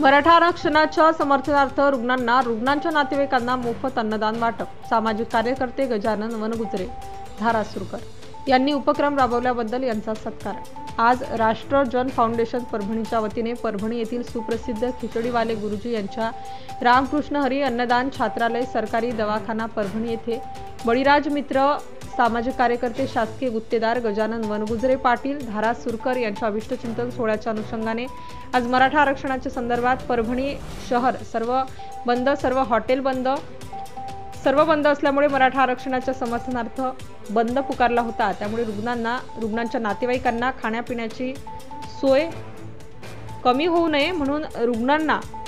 मराठा आरक्षणाच्या समर्थनार्थ रुग्णांच्या नातेवाईकांना मोफत अन्नदान वाटप। सामाजिक कार्यकर्ते गजानन वनगुजरे, धारासुरकर यांनी उपक्रम राबवल्याबद्दल यांचा सत्कार। आज राष्ट्र जन फाउंडेशन परभणीच्या वतीने परभणी येथील सुप्रसिद्ध खिचडीवाले गुरुजी यांच्या रामकृष्ण हरी अन्नदान छात्रालय सरकारी दवाखाना परभणी येथे बळीराज मित्र सामाजिक कार्यकर्ते शासकीय गुत्तेदार गजानन वनगुजरे पाटील धारासुरकर यांच्या अभिष्टचिंतन सोहळ्याच्या अनुषंगाने आज मराठा आरक्षणाच्या संदर्भात परभणी शहर सर्व हॉटेल बंद असल्यामुळे मराठा आरक्षणाच्या समर्थनार्थ बंद पुकारला होता। त्यामुळे रुग्णांच्या नातेवाईकांना खाण्यापिण्याची सोय कमी होऊ नये म्हणून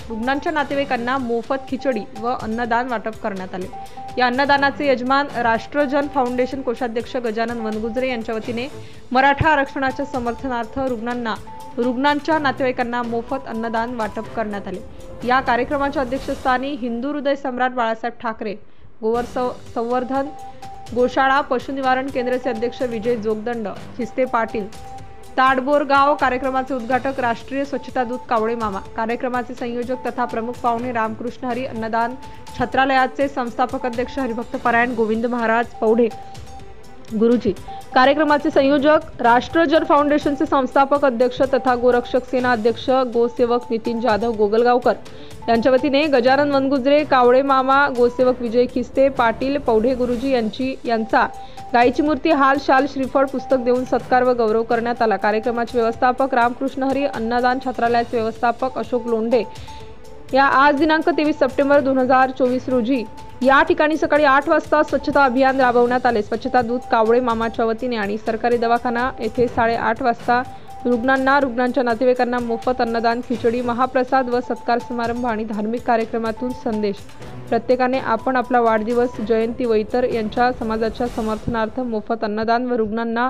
रुग्णांच्या नातेवाईकांना मोफत खिचडी व अन्नदान वाटप करण्यात आले। या अन्नदानाचे यजमान राष्ट्र जन फाउंडेशन कोषाध्यक्ष गजानन वनगुजरे यांच्या वतीने मराठा आरक्षणाच्या समर्थनार्थ रुग्णांच्या नातेवाईकांना मोफत अन्नदान वाटप करण्यात आले। या कार्यक्रमाच्या अध्यक्षस्थानी हिंदू हृदय सम्राट बाळासाहेब ठाकरे, गोवर संवर्धन गोशाळा पशु निवारण केंद्राचे अध्यक्ष विजय जोगदंड खिस्ते पाटील, ताडबोरगाव कार्यक्रमाचे उद्घाटक राष्ट्रीय स्वच्छता दूत कावळे मामा, कार्यक्रमाचे संयोजक तथा प्रमुख पाहुणे रामकृष्ण हरी अन्नदान छात्रालयाचे संस्थापक अध्यक्ष हरिभक्त परायण गोविंद महाराज पौढे गुरुजी, कार्यक्रमाचे संयोजक राष्ट्र जन फाउंडेशनचे संस्थापक अध्यक्ष तथा गोरक्षक सेना अध्यक्ष गोसेवक नितीन जाधव गोगलगावकर यांच्या वतीने गजानन वनगुजरे, कावळे मामा, गोसेवक विजय खिस्ते पाटील पौढे गुरुजी यांचा गायीची मूर्ती, हाल, शाल, श्रीफळ, पुस्तक देऊन सत्कार व गौरव करण्यात आला। कार्यक्रमाचे व्यवस्थापक रामकृष्ण हरी अन्नदान छात्रालयाचे व्यवस्थापक अशोक लोंढे या आज दिनांक 23 सप्टेंबर 2024 रोजी या ठिकाणी सकाळी 8 वाजता स्वच्छता अभियान राबवण्यात आले। स्वच्छता दूत कावळे मामाच्या वतीने आणि सरकारी दवाखाना येथे 8:30 वाजता रुग्णांच्या नातेवाईकांना मोफत अन्नदान, खिचडी, महाप्रसाद व सत्कार समारंभ आणि धार्मिक कार्यक्रमातून संदेश। प्रत्येकाने आपण आपला वाढदिवस, जयंती व इतर यांच्या समाजाच्या समर्थनार्थ मोफत अन्नदान व रुग्णांना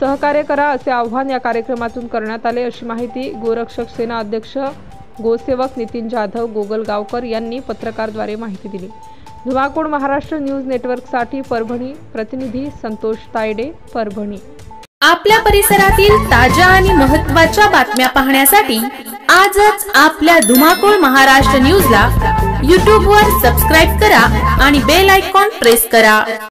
सहकार्य करा असे आवाहन या कार्यक्रमातून करण्यात आले, अशी माहिती गोरक्षक सेना अध्यक्ष गोसेवक नितीन जाधव गोगलगावकर यांनी पत्रकाराद्वारे माहिती दिली। धुमाकूळ महाराष्ट्र न्यूज नेटवर्कसाठी परभणी प्रतिनिधी संतोष तायडे, परभणी। आपल्या परिसरातील ताज्या आणि महत्त्वाच्या बातम्या पाहण्यासाठी आजच आपल्या धुमाकूळ महाराष्ट्र न्यूजला YouTube वर सबस्क्राइब करा आणि बेल आयकॉन प्रेस करा।